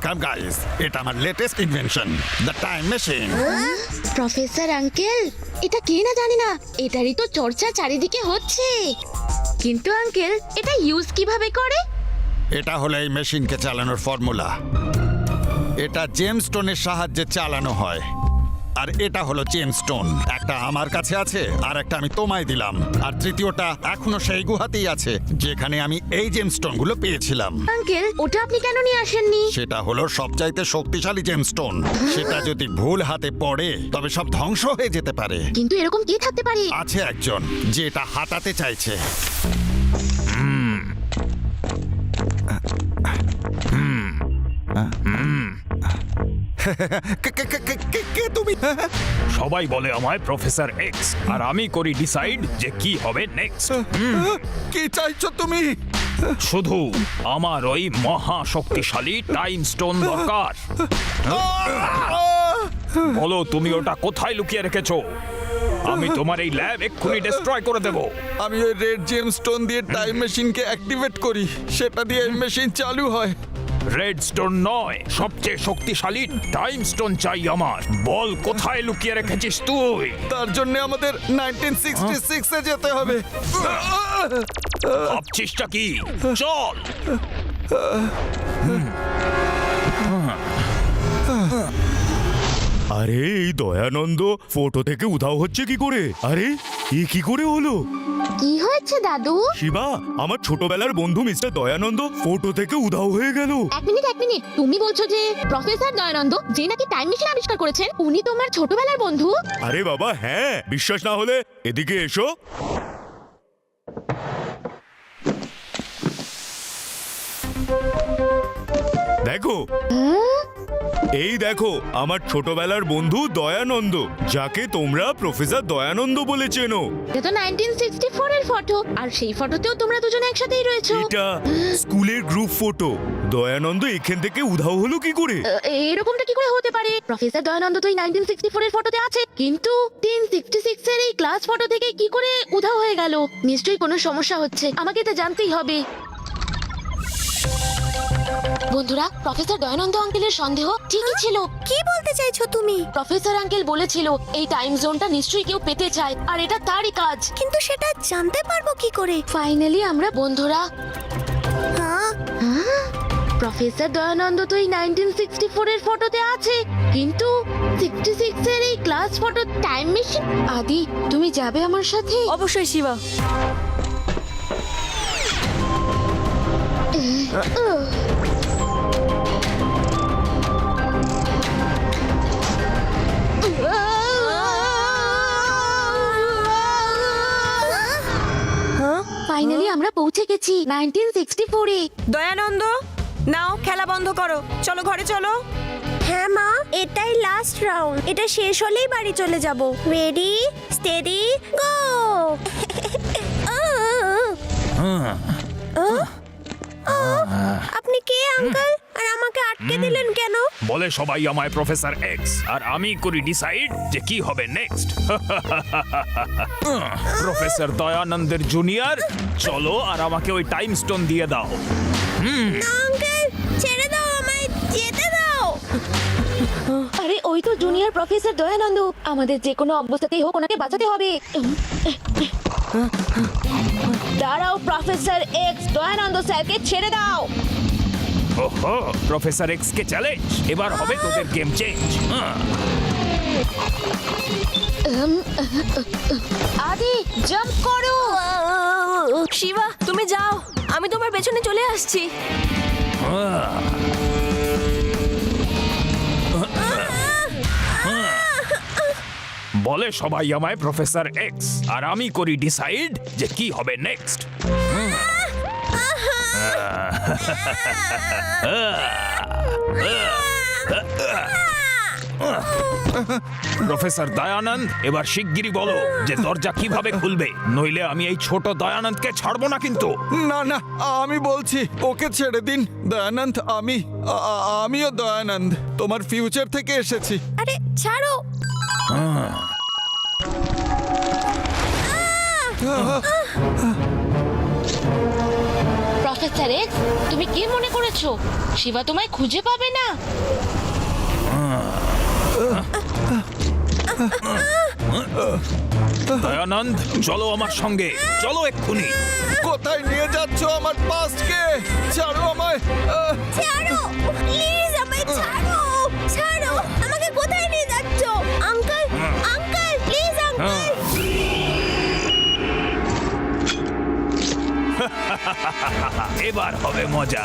Welcome guys, এটা আমার latest invention, the time machine. Professor uncle, এটা কে না জানি না, এটারই তো চর্চা চারিদিকে হচ্ছে। কিন্তু আঙ্কেল, এটা ইউজ কিভাবে করে? এটা হলো এই মেশিনকে চালানোর ফর্মুলা। এটা জেমস্টোনের সাহায্যে চালানো হয়। আর এটা হলো জেমস্টোন। একটা আমার কাছে আছে, আর একটা আমি তোমায় দিলাম, আর তৃতীয়টা এখনো সেই গুহাতেই আছে যেখানে আমি এই জেমস্টোনগুলো পেয়েছিলাম। আঙ্কেল, ওটা আপনি কেন নিয়ে আসেননি? সেটা হলো সবচাইতে শক্তিশালী জেমস্টোন। সেটা যদি ভুল হাতে পড়ে তবে সব ধ্বংস হয়ে যেতে পারে। কিন্তু এরকম কে থাকতে পারে? আছে একজন যে এটা হাতাতে চাইছে। কে তুমি? সবাই বলে আমায় প্রফেসর এক্স, আর আমি করি ডিসাইড যে কি হবে নেক্সট। কি চাইছো তুমি? শুধু আমার ওই মহা শক্তিশালী টাইম স্টোন দরকার। বলো তুমি ওটা কোথায় লুকিয়ে রেখেছো? আমি তোমার এই ল্যাব এক্ষুনি ডিস্ট্রয় করে দেব। আমি ওই রেড জেমস্টোন দিয়ে টাইম মেশিনকে অ্যাক্টিভেট করি, সেটা দিয়ে মেশিন চালু হয়। রেড স্টোন নয়, সবচেয়ে শক্তিশালী টাইম স্টোন চাই আমার। বল কোথায় লুকিয়ে রেখেছিস তুই? তার জন্য আমাদের 1966 এ যেতে হবে। ভাবছিসটা কি? চল। আরে এই দয়ানন্দ ফটো থেকে উধাও হচ্ছে কি করে? আরে এ কি করে হলো? কি হয়েছে দাদু? শিবা, আমার ছোটবেলার বন্ধু মিস্টার দয়ানন্দ ফটো থেকে উধাও হয়ে গেল। এক মিনিট, তুমি বলছো যে প্রফেসর দয়ানন্দ, যে নাকি টাইম মেশিন আবিষ্কার করেছেন, উনি তোমার ছোটবেলার বন্ধু? আরে বাবা হ্যাঁ, বিশ্বাস না হলে এদিকে এসো। দেখো, এই দেখো আমার ছোটবেলার বন্ধু দয়ানন্দ, যাকে তোমরা প্রফেসর দয়ানন্দ বলে চেনো। এটা তো 1964 এর ফটো, আর সেই ফটোতেও তোমরা দুজনে একসাথেই রয়েছো। এটা স্কুলের গ্রুপ ফটো। দয়ানন্দ এখান থেকে উধাও হলো কি করে? এরকমটা কি করে হতে পারে? প্রফেসর দয়ানন্দ তো 1964 এর ফটোতে আছে, কিন্তু 1066 এর এই ক্লাস ফটো থেকে কি করে উধাও হয়ে গেল? নিশ্চয়ই কোনো সমস্যা হচ্ছে, আমাকে এটা জানতেই হবে। বন্ধুরা, প্রফেসর দয়ানন্দ আঙ্কেলের সন্দেহ ঠিকই ছিল। কি বলতে চাইছো তুমি? প্রফেসর আঙ্কেল বলেছিল এই টাইম জোনটা নিশ্চয়ই কেউ পেতে চায়, আর এটা তারই কাজ। কিন্তু সেটা জানতে পারবো কি করে? ফাইনালি আমরা বন্ধুরা। হ্যাঁ, প্রফেসর দয়ানন্দ তো এই 1964 এর ফটোতে আছে, কিন্তু 66 এর এই ক্লাস ফটো টাইম মেশিন। আদি, তুমি যাবে আমার সাথে? অবশ্যই শিবা। ফাইনালি আমরা পৌঁছে গেছি 1964 এ। দয়ানন্দ, নাও খেলা বন্ধ করো, চলো ঘরে চলো। হ্যাঁ মা, এটাই লাস্ট রাউন্ড। এটা শেষ হলেই বাড়ি চলে যাব। রেডি, স্টেডি, গো। আপনি কে আঙ্কেল, আর আমাকে আটকে দিলেন কেন? বলে সবাই আমায় প্রফেসর এক্স, আর আমি করি ডিসাইড যে কি হবে নেক্সট। প্রফেসর দয়ানন্দের জুনিয়র, চলো আর আমাকে ওই টাইম স্টোন দিয়ে দাও। না আঙ্কেল, ছেড়ে দাও, আমায় যেতে দাও। আরে ওই তো জুনিয়র প্রফেসর দয়ানন্দ, আমাদের যে কোনো অবস্থাতেই হোক ওনাকে বাঁচাতে হবে। দাঁড়াও প্রফেসর এক্স, দয়ানন্দ স্যারকে ছেড়ে দাও। ওহো, প্রফেসর এক্স কে চ্যালেঞ্জ, এবার হবে তোদের গেম চেঞ্জ। আদি, জাম্প করো। শিবা, তুমি যাও, আমি তোমার পেছনে চলে আসছি। বলে সবাই আমায় প্রফেসর এক্স, আর আমি করি ডিসাইড যে কি হবে নেক্সট। প্রফেসর দয়ানন্দ, এবার শিগগিরই বলো যে দরজা কিভাবে খুলবে, নইলে আমি এই ছোট দয়ানন্দকে ছাড়বো না কিন্তু। না না, আমি বলছি ওকে ছেড়ে দিন। দয়ানন্দ, আমিও দয়ানন্দ, তোমার ফিউচার থেকে এসেছি। আরে ছাড়ো। প্রফেসর এক্স, তুমি কি মনে করেছো শিবা তোমায় খুঁজে পাবে না? দয়ানন্দ, চলো আমার সঙ্গে, চলো এক্ষুনি। কোথায় নিয়ে যাচ্ছ আমার পাস্টকে? ছাড়ো আমায়। ছাড়ো প্লিজ, আমায় ছাড়ো, ছাড়ো আমাকে। কোথায় নিয়ে যাচ্ছ আঙ্কেল? Uncle please, uncle. এবার হবে মজা।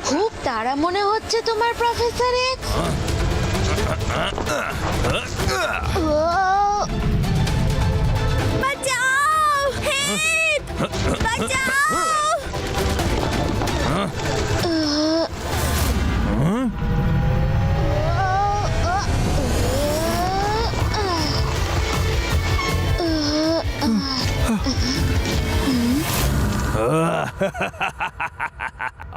খুব তাড়া মনে হচ্ছে তোমার প্রফেসর এক্স। বাঁচাও, হেল্প, বাঁচাও।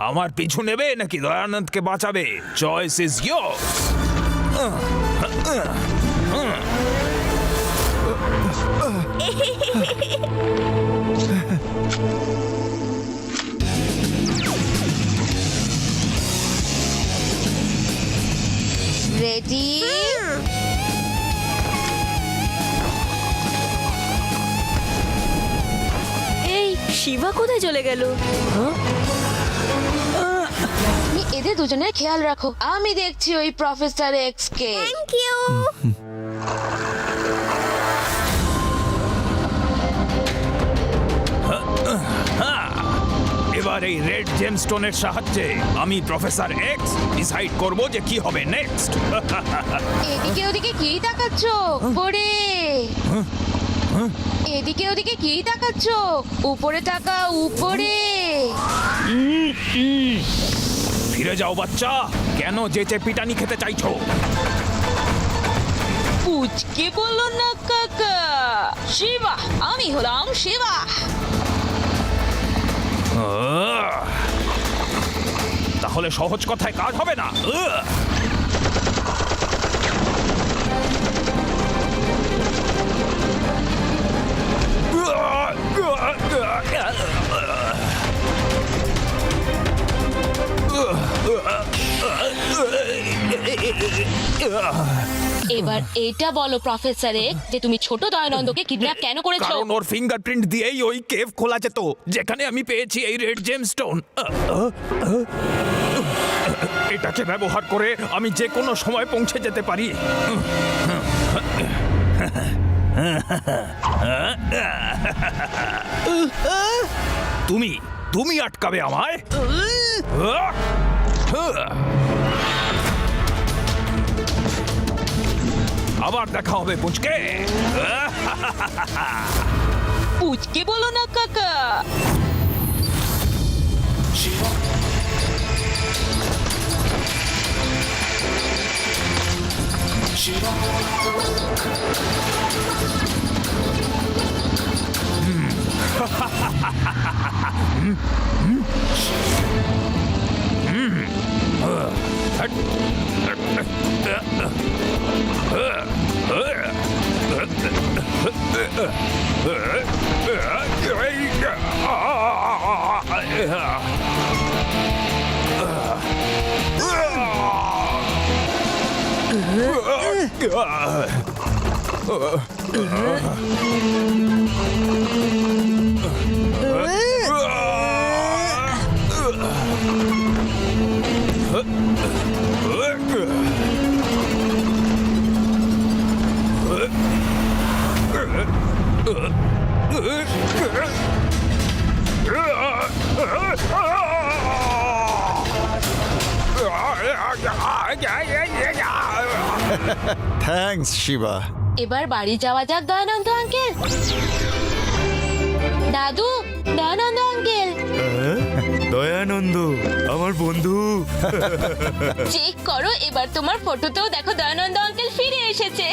আমার পিছু নেবে নাকি দয়ানন্দকে বাঁচাবে? Choice is yours. রেডি? এই শিবা কোথায় চলে গেল? তুমি এদের দুজনের খেয়াল রাখো, আমি দেখছি ওই প্রফেসর এক্স কে। Thank you. এবার এই রেড জেমস্টোনের সাহায্যে আমি প্রফেসর এক্স ডিসাইড করব যে কি হবে নেক্সট। এদিকে ওদিকে কি তাকাচ্ছ? উপরে। এদিকে ওদিকে কি তাকাচ্ছ? উপরে তাকা, উপরে। ফিরে যাও বাচ্চা, কেন যেচে পিটানি খেতে চাইছো? পুচকে বললো না কাকা। শিবা, আমি হলাম শিবা। তাহলে সহজ কথায় কাজ হবে না। এবার এটা বলো প্রফেসর এক্স যে তুমি ছোট দয়ানন্দকে কিডন্যাপ কেন করেছো? কারণ ওর ফিঙ্গারপ্রিন্ট দিয়েই ওই কেভ খোলা যেত যেখানে আমি পেয়েছি এই রেড জেমস্টোন। এটাকে ব্যবহার করে আমি যে কোনো সময় পৌঁছে যেতে পারি। তুমি তুমি আটকাবে আমায়? আবার দেখা হবে পুচকে। পুচকে বলো না কাকা। থ্যাঙ্কস শিবা। এবার বাড়ি যাওয়া যাক দয়ানন্দ আঙ্কেল। দাদু, দয়ানন্দ আঙ্কেল। দয়ানন্দ আমার বন্ধু। চেক করো, এবার তোমার ফটোতেও দেখো দয়ানন্দ আঙ্কেল ফিরে এসেছে।